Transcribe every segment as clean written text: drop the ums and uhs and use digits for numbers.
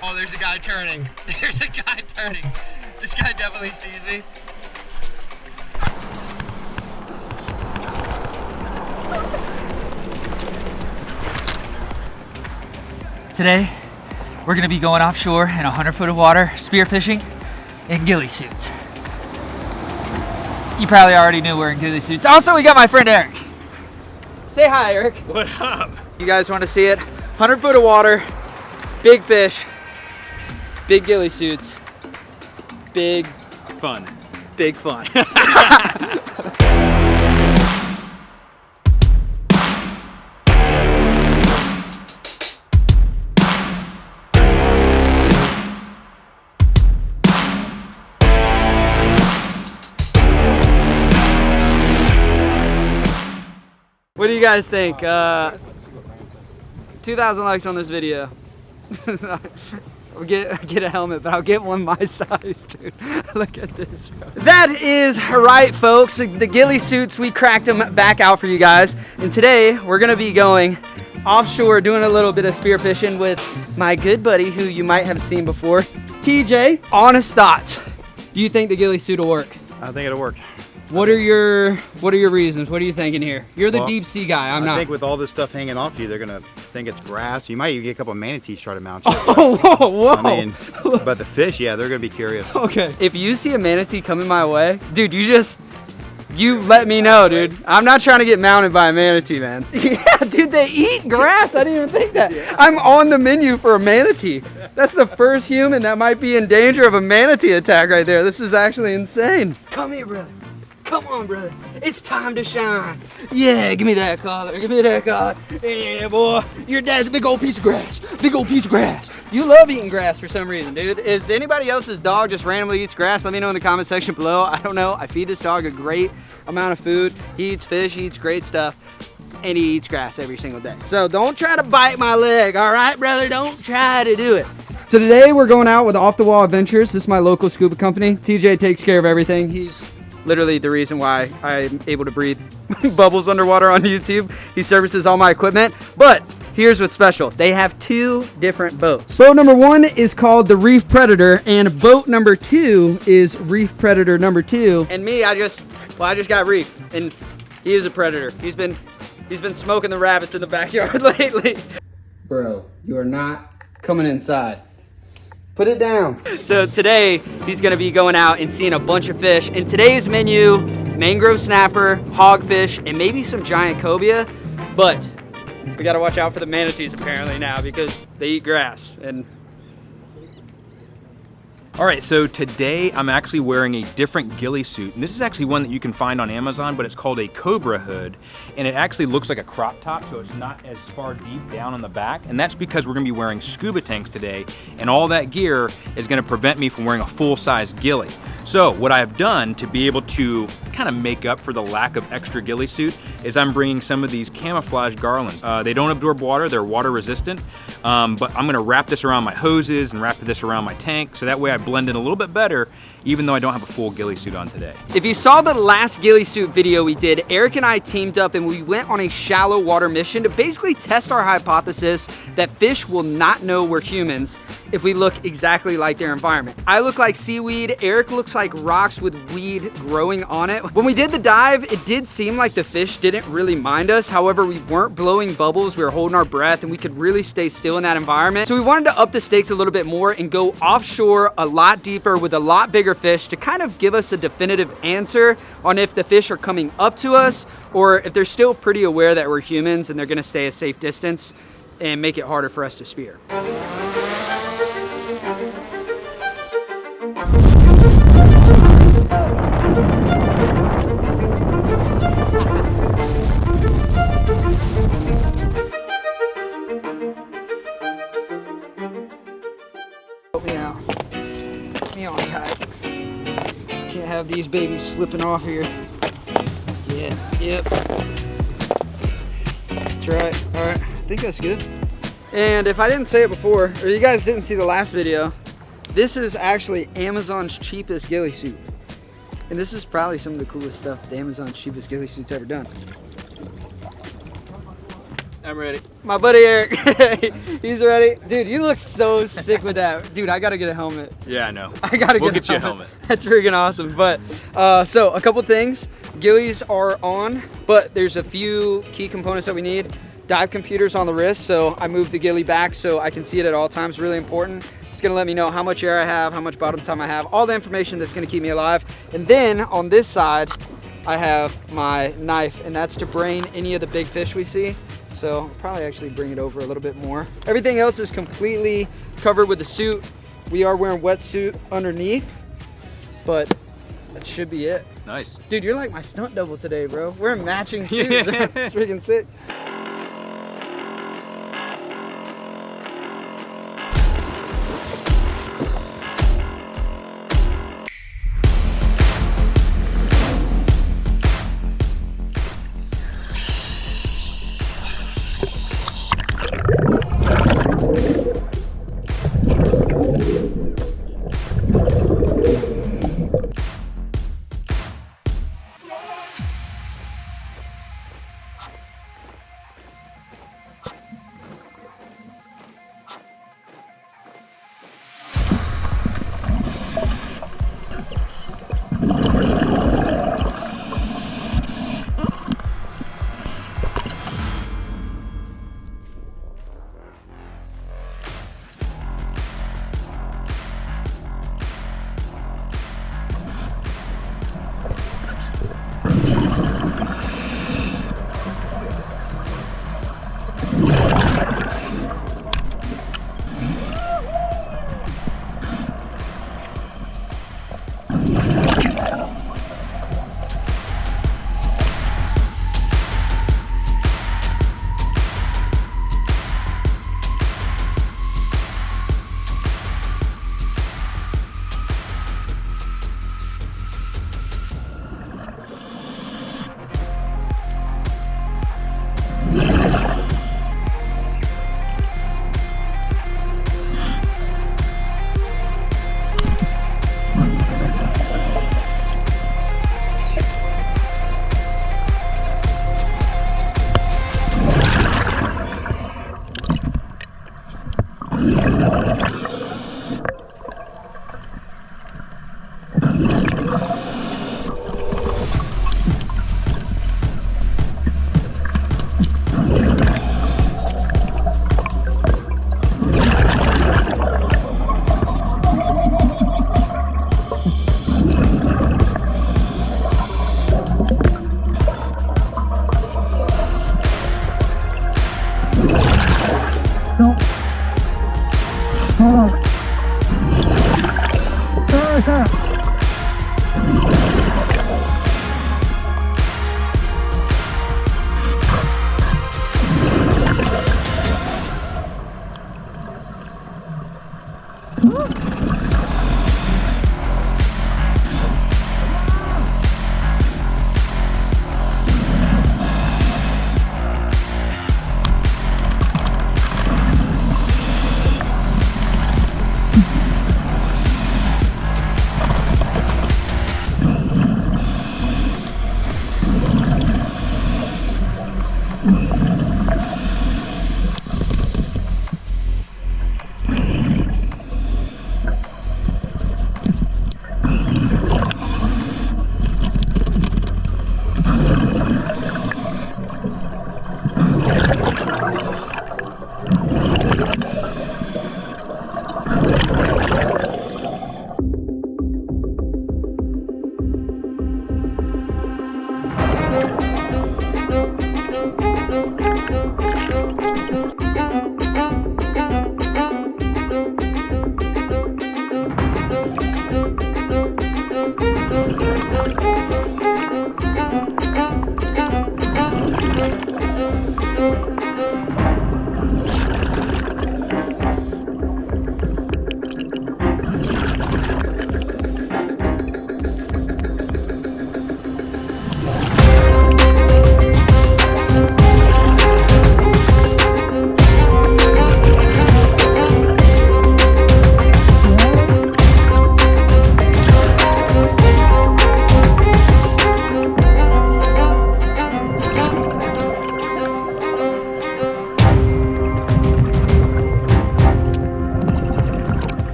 Oh, there's a guy turning. There's a guy turning. This guy definitely sees me. Today, we're gonna be going offshore in 100 foot of water, spearfishing in ghillie suits. You probably already knew we're in ghillie suits. Also, we got my friend Eric. Say hi, Eric. What up? You guys wanna see it? 100 foot of water, big fish, big ghillie suits, big Fun. Big fun. What do you guys think? 2,000 likes on this video. I'll get a helmet, but I'll get one my size, dude. Look at this, bro. That is right, folks. The ghillie suits, we cracked them back out for you guys. And today, we're gonna be going offshore, doing a little bit of spearfishing with my good buddy, who you might have seen before, TJ. Honest thoughts. Do you think the ghillie suit will work? I think it'll work. What are your reasons? What are you thinking here? You're the deep sea guy. I'm not. I think with all this stuff hanging off you, they're gonna think it's grass. You might even get a couple of manatees try to mount you. Oh, whoa, whoa. I mean, but the fish, yeah, they're gonna be curious. Okay. If you see a manatee coming my way, dude, you let me know, dude. I'm not trying to get mounted by a manatee, man. Yeah, dude, they eat grass. I didn't even think that. Yeah. I'm on the menu for a manatee. That's the first human that might be in danger of a manatee attack right there. This is actually insane. Come here, brother. Come on, brother. It's time to shine. Yeah, give me that collar. Give me that collar. Yeah, boy. Your dad's a big old piece of grass. Big old piece of grass. You love eating grass for some reason, dude. If anybody else's dog just randomly eats grass, let me know in the comment section below. I don't know. I feed this dog a great amount of food. He eats fish. He eats great stuff. And he eats grass every single day. So don't try to bite my leg, all right, brother? Don't try to do it. So today we're going out with Off the Wall Adventures. This is my local scuba company. TJ takes care of everything. He's literally the reason why I'm able to breathe bubbles underwater on YouTube. He services all my equipment. But here's what's special. They have two different boats. Boat number 1 is called the Reef Predator, and boat number 2 is Reef Predator number 2. And me, I just got Reef, and he is a predator. He's been smoking the rabbits in the backyard lately. Bro, you are not coming inside. Put it down. So today, he's gonna be going out and seeing a bunch of fish. In today's menu, mangrove snapper, hogfish, and maybe some giant cobia. But we gotta watch out for the manatees apparently now because they eat grass. And all right, so today I'm actually wearing a different ghillie suit, and this is actually one that you can find on Amazon, but it's called a Cobra hood, and it actually looks like a crop top, so it's not as far deep down on the back, and that's because we're gonna be wearing scuba tanks today, and all that gear is gonna prevent me from wearing a full-size ghillie. So what I've done to be able to kind of make up for the lack of extra ghillie suit is I'm bringing some of these camouflage garlands. They don't absorb water, they're water resistant, but I'm gonna wrap this around my hoses and wrap this around my tank, so that way I blend in a little bit better, even though I don't have a full ghillie suit on today. If you saw the last ghillie suit video we did, Eric and I teamed up and we went on a shallow water mission to basically test our hypothesis that fish will not know we're humans if we look exactly like their environment. I look like seaweed, Eric looks like rocks with weed growing on it. When we did the dive, it did seem like the fish didn't really mind us. However, we weren't blowing bubbles, we were holding our breath, and we could really stay still in that environment. So we wanted to up the stakes a little bit more and go offshore a lot deeper with a lot bigger fish to kind of give us a definitive answer on if the fish are coming up to us or if they're still pretty aware that we're humans and they're gonna stay a safe distance and make it harder for us to spear. Help me out. Get me on tight. Can't have these babies slipping off here. Yeah, yep. That's right. All right, I think that's good. And if I didn't say it before, or you guys didn't see the last video, this is actually Amazon's cheapest ghillie suit. And this is probably some of the coolest stuff the Amazon's cheapest ghillie suit's ever done. I'm ready. My buddy Eric, he's ready. Dude, you look so sick with that. Dude, I gotta get a helmet. Yeah, I know. I gotta We'll get get you a helmet. That's freaking awesome. But so a couple things. Ghillies are on, but there's a few key components that we need. Dive computer's on the wrist, so I moved the ghillie back so I can see it at all times. Really important. It's gonna let me know how much air I have, how much bottom time I have, all the information that's gonna keep me alive. And then on this side, I have my knife, and that's to brain any of the big fish we see. So I'll probably actually bring it over a little bit more. Everything else is completely covered with the suit. We are wearing wetsuit underneath, but that should be it. Nice. Dude, you're like my stunt double today, bro. We're in matching suits. It's freaking sick.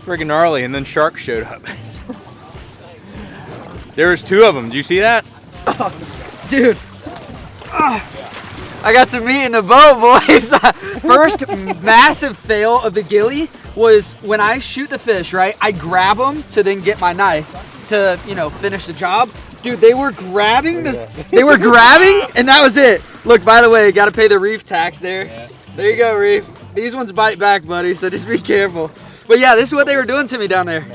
Freaking gnarly, and then sharks showed up. There was 2 of them. Did you see that? Dude. I got some meat in the boat, boys. First massive fail of the ghillie was when I shoot the fish, right? I grab them to then get my knife to, you know, finish the job. Dude, they were grabbing they were grabbing, and that was it. Look, by the way, got to pay the reef tax there. Yeah. There you go, reef. These ones bite back, buddy, so just be careful. But yeah, this is what they were doing to me down there.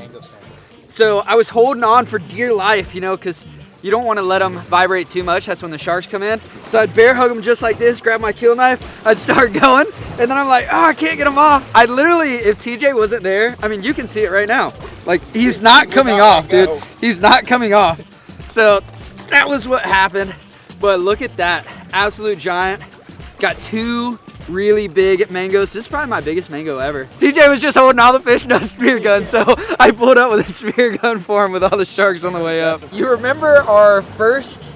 So I was holding on for dear life, you know, because you don't want to let them vibrate too much. That's when the sharks come in. So I'd bear hug them just like this, grab my kill knife, I'd start going, and then I'm like, oh, I can't get them off. I literally, if TJ wasn't there, I mean, you can see it right now. Like, he's not coming off, dude. He's not coming off. So that was what happened. But look at that, absolute giant. Got 2 really big mangoes. This is probably my biggest mango ever. TJ was just holding all the fish, no spear gun, so I pulled up with a spear gun for him with all the sharks on the way up. You remember our first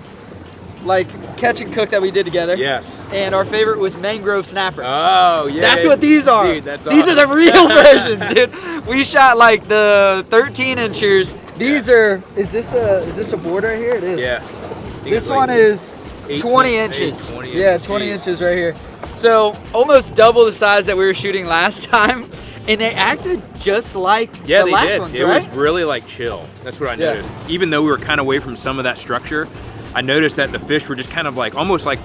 like catch and cook that we did together? Yes. And our favorite was mangrove snapper. Oh yeah. That's what these are. Dude, that's these awesome. are the real versions, dude. We shot like the 13 inchers. These are. Is this a board right here? It is. Yeah. This one is 20 inches. 20 yeah, 20 inches right here. So almost double the size that we were shooting last time, and they acted just like the last ones, it right? was really like chill. That's what I noticed. Even though we were kind of away from some of that structure, I noticed that the fish were just kind of like almost like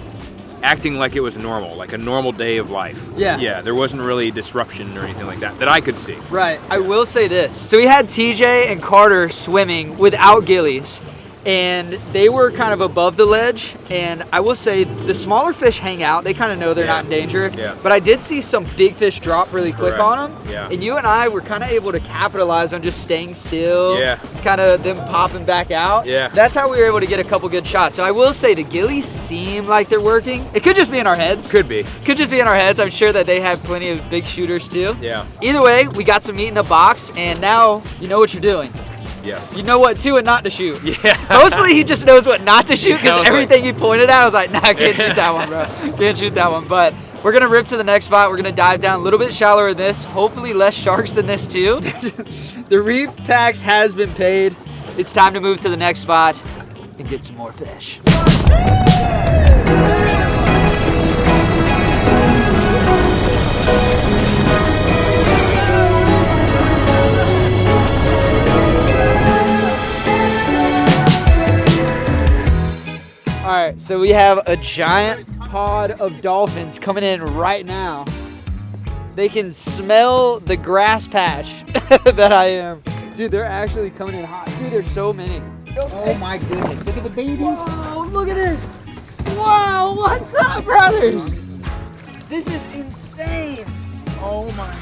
acting like it was normal, like a normal day of life. Yeah. Yeah, there wasn't really disruption or anything like that that I could see. Right. I will say this. So we had TJ and Carter swimming without ghillies, and they were kind of above the ledge, and I will say the smaller fish hang out. They kind of know they're not in danger. Yeah. But I did see some big fish drop really quick on them. Yeah. And you and I were kind of able to capitalize on just staying still. Yeah. Kind of them popping back out. Yeah. That's how we were able to get a couple good shots. So I will say the ghillies seem like they're working. It could just be in our heads. Could be. Could just be in our heads. I'm sure that they have plenty of big shooters too. Yeah. Either way, we got some meat in the box, and now you know what you're doing. Yes. You know what to and not to shoot. Yeah. Mostly he just knows what not to shoot because everything he pointed at, I was like, nah, I can't shoot that one, bro. Can't shoot that one. But we're going to rip to the next spot. We're going to dive down a little bit shallower than this. Hopefully less sharks than this too. The reef tax has been paid. It's time to move to the next spot and get some more fish. All right, so we have a giant pod of dolphins coming in right now. They can smell the grass patch that I am. Dude, they're actually coming in hot. Dude, there's so many. Oh my goodness, look at the babies. Whoa, look at this. Whoa, what's up, brothers? This is insane. Oh my,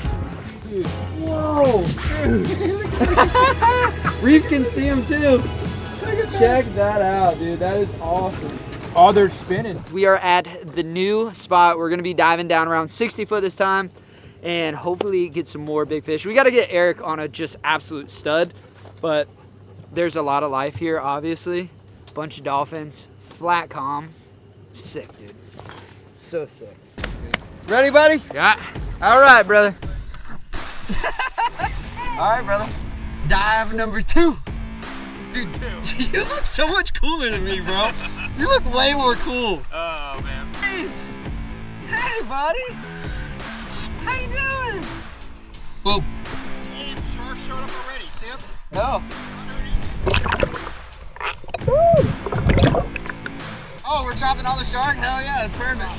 dude. Whoa, dude. Reef can see them too. Check that out, dude. That is awesome. Oh, they're spinning. We are at the new spot. We're gonna be diving down around 60 foot this time and hopefully get some more big fish. We gotta get Eric on a just absolute stud, but there's a lot of life here, obviously. Bunch of dolphins, flat calm. Sick, dude. So sick. Ready, buddy? Yeah. All right, brother. All right, brother. Dive number 2. Dude, you look so much cooler than me, bro. You look way more cool. Oh, man. Hey, hey, buddy. How you doing? Boom. Damn, shark showed up already. See him? No. Oh, we're dropping all the shark? Hell yeah, that's perfect.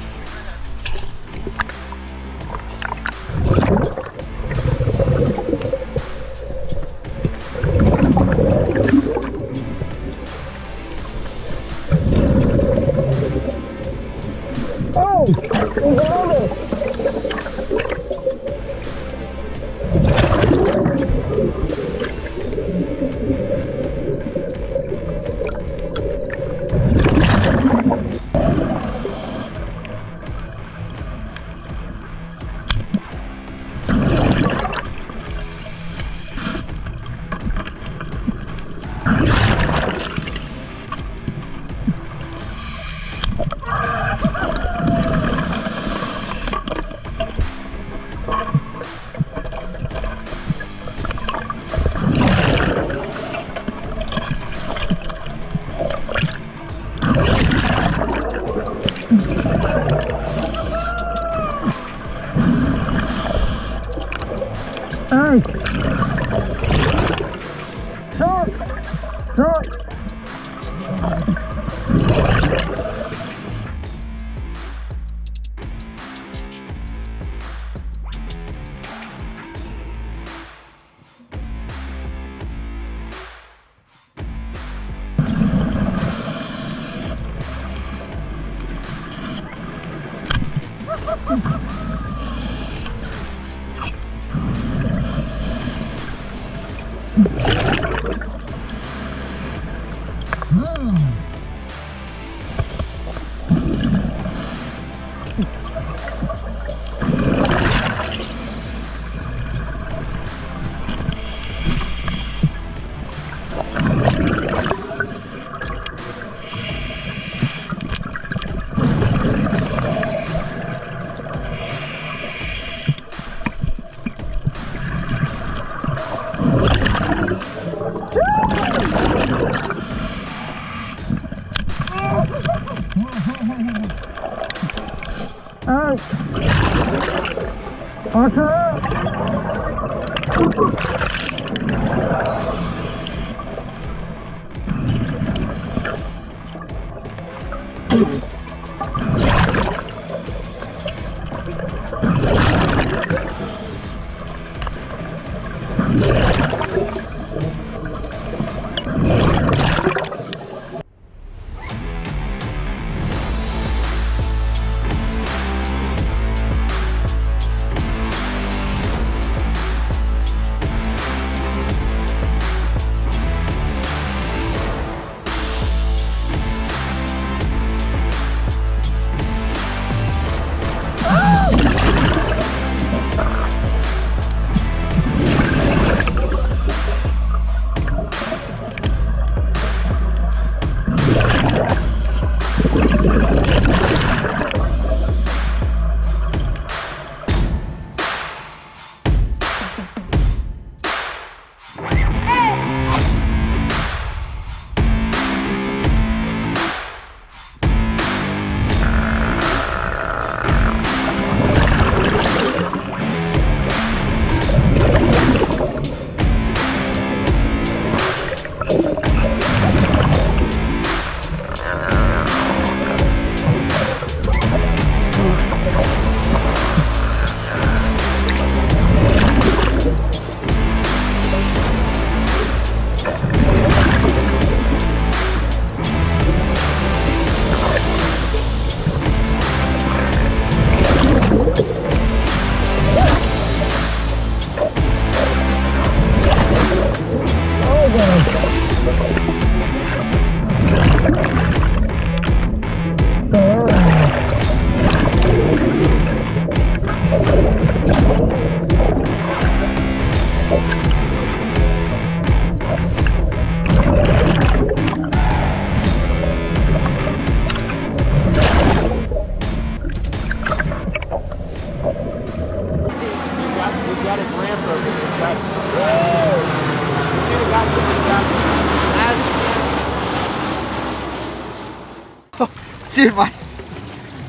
Dude, my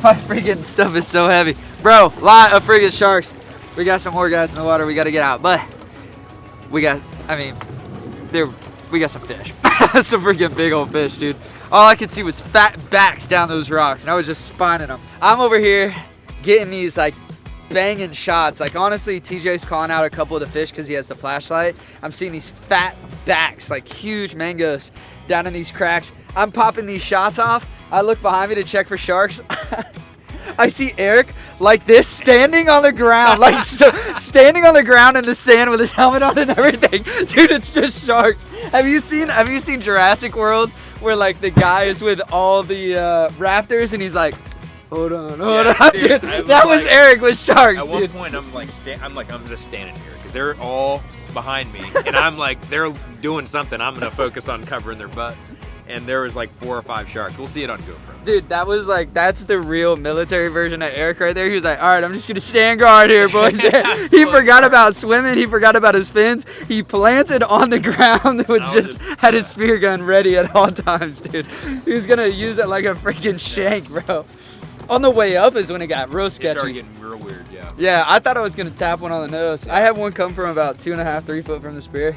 freaking stuff is so heavy. Bro, lot of freaking sharks. We got some more guys in the water we gotta get out, but we got some fish. Some freaking big old fish, dude. All I could see was fat backs down those rocks, and I was just spinning them. I'm over here getting these like banging shots. Like honestly, TJ's calling out a couple of the fish because he has the flashlight. I'm seeing these fat backs, like huge mangoes down in these cracks. I'm popping these shots off. I look behind me to check for sharks. I see Eric like this, standing on the ground, like standing on the ground in the sand with his helmet on and everything. Dude, it's just sharks. Have you seen Jurassic World where like the guy is with all the raptors and he's like, hold on, dude. That was like, Eric with sharks. At one point, I'm just standing here because they're all behind me, and I'm like, they're doing something. I'm gonna focus on covering their butt. And there was like 4 or 5 sharks. We'll see it on GoPro. Dude, that was like, that's the real military version of Eric right there. He was like, all right, I'm just gonna stand guard here, boys. He forgot about swimming. He forgot about his fins. He planted on the ground with had his spear gun ready at all times, dude. He was gonna use it like a freaking shank, bro. On the way up is when it got real sketchy. It started getting real weird, yeah. Yeah, I thought I was gonna tap one on the nose. I had one come from about 2.5, 3 foot from the spear.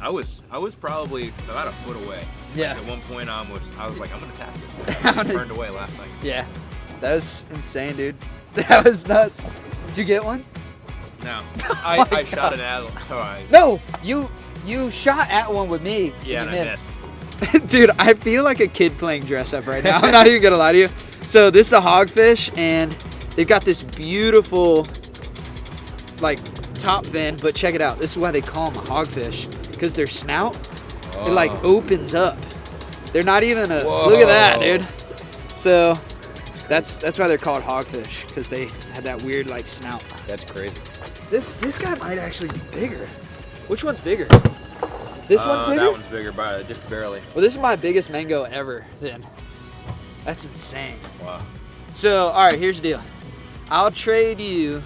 I was probably about a foot away. Yeah. Like at one point I was like, I'm gonna tap this. He turned away last night. Yeah. That was insane, dude. That was nuts. Did you get one? No. I shot an adult. Oh, no, you shot at one with me. Yeah, and I missed. Dude, I feel like a kid playing dress up right now. I'm not even gonna lie to you. So this is a hogfish, and They've got this beautiful, like, top fin, but check it out. This is why they call them a hogfish, because their snout, it like opens up. They're not even a, look at that, dude. So that's why they're called hogfish, because they had that weird like snout. That's crazy. This guy might actually be bigger. Which one's bigger? This one's bigger? That one's bigger by just barely. Well, this is my biggest mango ever then. That's insane. Wow. So, all right, here's the deal. I'll trade you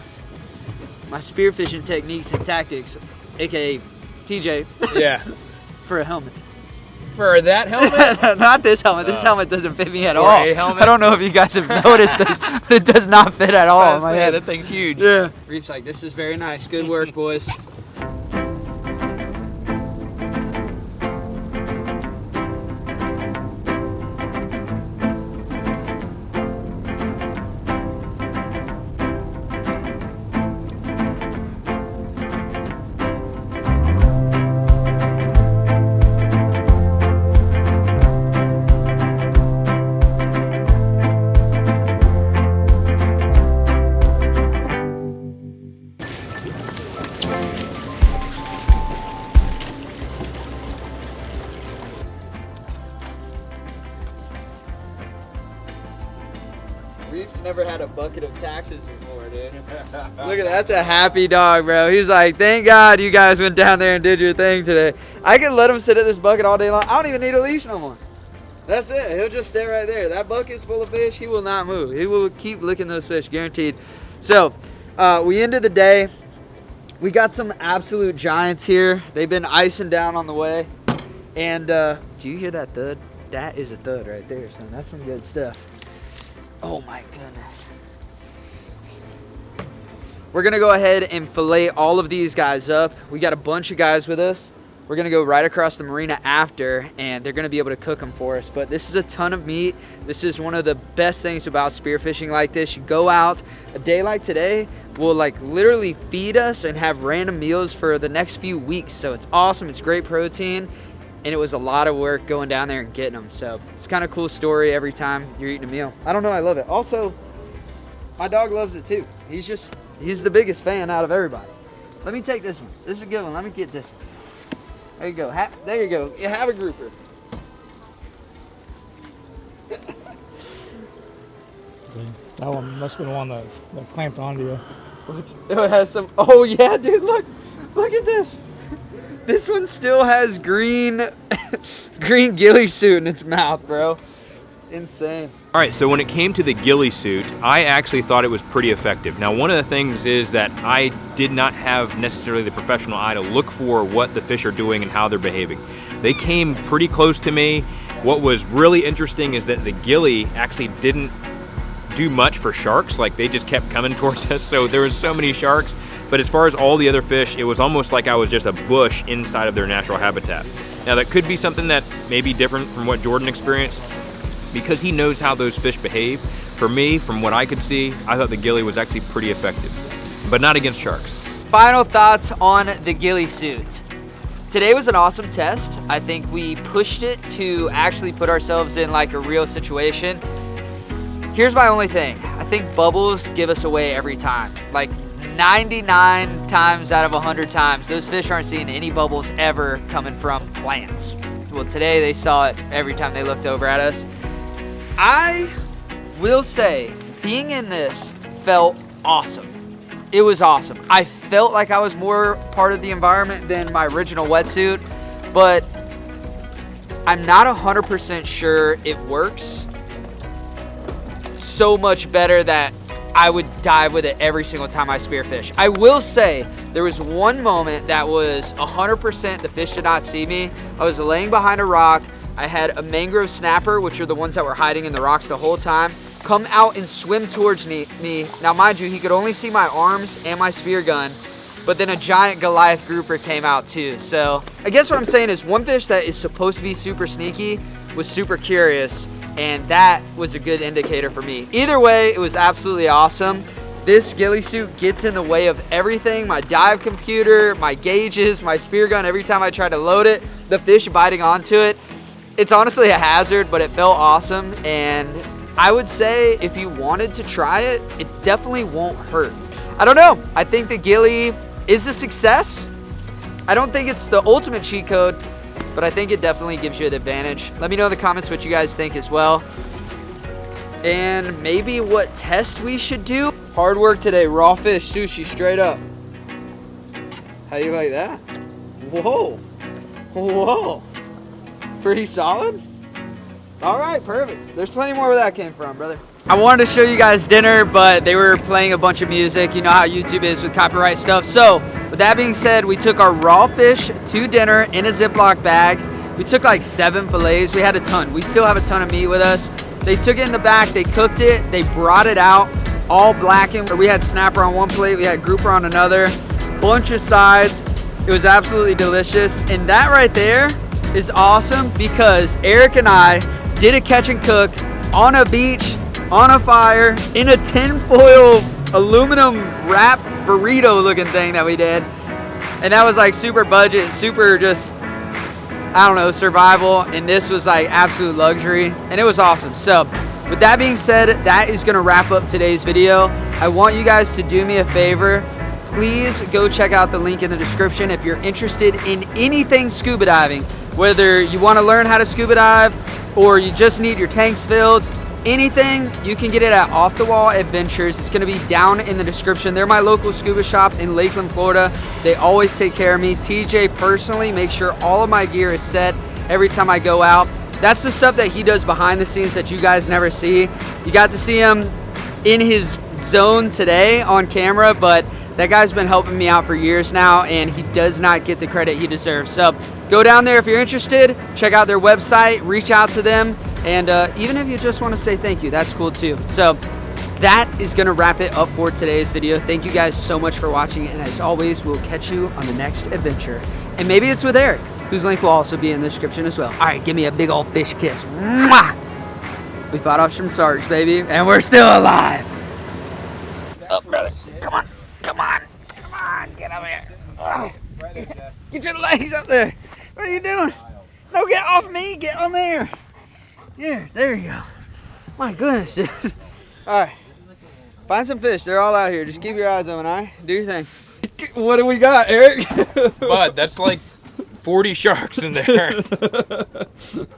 my spearfishing techniques and tactics, AKA TJ, Yeah. for a helmet. For that helmet? Not this helmet. This helmet doesn't fit me at Or all. a helmet? I don't know if you guys have noticed this, but it does not fit at all on my head. That thing's huge. Yeah. Reef's like, this is very nice. Good work, boys. Reef's never had a bucket of taxes before, dude. Look at that. That's a happy dog, bro. He's like, thank God you guys went down there and did your thing today. I could let him sit at this bucket all day long. I don't even need a leash no more. That's it. He'll just stay right there. That bucket's full of fish. He will not move. He will keep licking those fish, guaranteed. So, we ended the day. We got some absolute giants here. They've been icing down on the way. And do you hear that thud? That is a thud right there, son. That's some good stuff. Oh my goodness. We're gonna go ahead and fillet all of these guys up. We got a bunch of guys with us. We're gonna go right across the marina after, and they're gonna be able to cook them for us. But this is a ton of meat. This is one of the best things about spearfishing like this. You go out, a day like today will like literally feed us and have random meals for the next few weeks. So it's awesome, it's great protein. And it was a lot of work going down there and getting them. So it's kind of cool story every time you're eating a meal. I don't know, I love it. Also, my dog loves it too. He's the biggest fan out of everybody. Let me take this one. This is a good one. Let me get this one. There you go. There you go. You have a grouper. That one must have been the one that clamped onto you. It has some, oh yeah, dude, look at this. This one still has green ghillie suit in its mouth, bro. Insane. All right, so when it came to the ghillie suit, I actually thought it was pretty effective. Now, one of the things is that I did not have necessarily the professional eye to look for what the fish are doing and how they're behaving. They came pretty close to me. What was really interesting is that the ghillie actually didn't do much for sharks. Like, they just kept coming towards us, so there was so many sharks. But as far as all the other fish, it was almost like I was just a bush inside of their natural habitat. Now, that could be something that may be different from what Jordan experienced, because he knows how those fish behave. For me, from what I could see, I thought the ghillie was actually pretty effective, but not against sharks. Final thoughts on the ghillie suit. Today was an awesome test. I think we pushed it to actually put ourselves in like a real situation. Here's my only thing. I think bubbles give us away every time. Like 99 times out of 100 times, those fish aren't seeing any bubbles ever coming from plants. Well, today they saw it every time they looked over at us. I will say, being in this felt awesome. It was awesome. I felt like I was more part of the environment than my original wetsuit, but I'm not 100% sure it works so much better that I would dive with it every single time I spearfish. I will say there was one moment that was 100% the fish did not see me. I was laying behind a rock. I had a mangrove snapper, which are the ones that were hiding in the rocks the whole time, come out and swim towards me. Now, mind you, he could only see my arms and my spear gun, but then a giant Goliath grouper came out too. So I guess what I'm saying is one fish that is supposed to be super sneaky was super curious, and that was a good indicator for me. Either way, it was absolutely awesome. This ghillie suit gets in the way of everything. My dive computer, my gauges, my spear gun. Every time I try to load it, the fish biting onto it. It's honestly a hazard, but it felt awesome, and I would say if you wanted to try it, it definitely won't hurt. I don't know. I think the GHILLIE is a success. I don't think it's the ultimate cheat code, but I think it definitely gives you the advantage. Let me know in the comments what you guys think as well. And maybe what test we should do. Hard work today, raw fish, sushi, straight up. How you like that? Whoa, whoa. Pretty solid? All right, perfect. There's plenty more where that came from, brother. I wanted to show you guys dinner, but they were playing a bunch of music. You know how YouTube is with copyright stuff. So with that being said, we took our raw fish to dinner in a Ziploc bag. We took like 7 fillets. We had a ton. We still have a ton of meat with us. They took it in the back, they cooked it, they brought it out, all blackened. We had snapper on one plate, we had grouper on another, bunch of sides. It was absolutely delicious. And that right there is awesome because Eric and I did a catch and cook on a beach, on a fire, in a tinfoil aluminum wrap burrito looking thing that we did. And that was like super budget, super just, I don't know, survival, and this was like absolute luxury, and it was awesome. So with that being said, that is gonna wrap up today's video. I want you guys to do me a favor. Please go check out the link in the description if you're interested in anything scuba diving, whether you want to learn how to scuba dive or you just need your tanks filled. Anything, you can get it at Off the Wall Adventures. It's gonna be down in the description. They're my local scuba shop in Lakeland, Florida. They always take care of me. TJ personally makes sure all of my gear is set every time I go out. That's the stuff that he does behind the scenes that you guys never see. You got to see him in his zone today on camera, but that guy's been helping me out for years now, and he does not get the credit he deserves. So go down there if you're interested, check out their website, reach out to them, and even if you just want to say thank you, that's cool too. So that is gonna wrap it up for today's video. Thank you guys so much for watching, and as always, we'll catch you on the next adventure. And maybe it's with Eric, whose link will also be in the description as well. All right, give me a big old fish kiss. Mwah! We fought off some sharks, baby, and we're still alive. Up, brother. Come on, come on, come on, get over here. Oh. Get your legs up there. What are you doing? No, get off me, get on there. Yeah, there you go. My goodness, dude. All right, find some fish. They're all out here. Just keep your eyes open, all right? Do your thing. What do we got, Eric? Bud, that's like 40 sharks in there.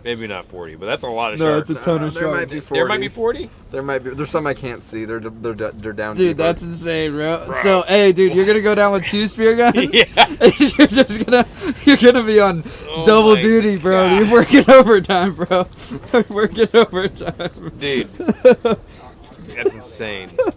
Maybe not 40, but that's a lot of sharks. No, it's a ton of sharks. There might be 40. There might be 40? There might be. There's some I can't see. They're down. Dude, that's insane, bro. So, hey, dude, you're gonna go down with 2 spear guns? Yeah. you're gonna be on double duty, bro. God. You're working overtime, bro. You're working overtime. Dude, that's insane.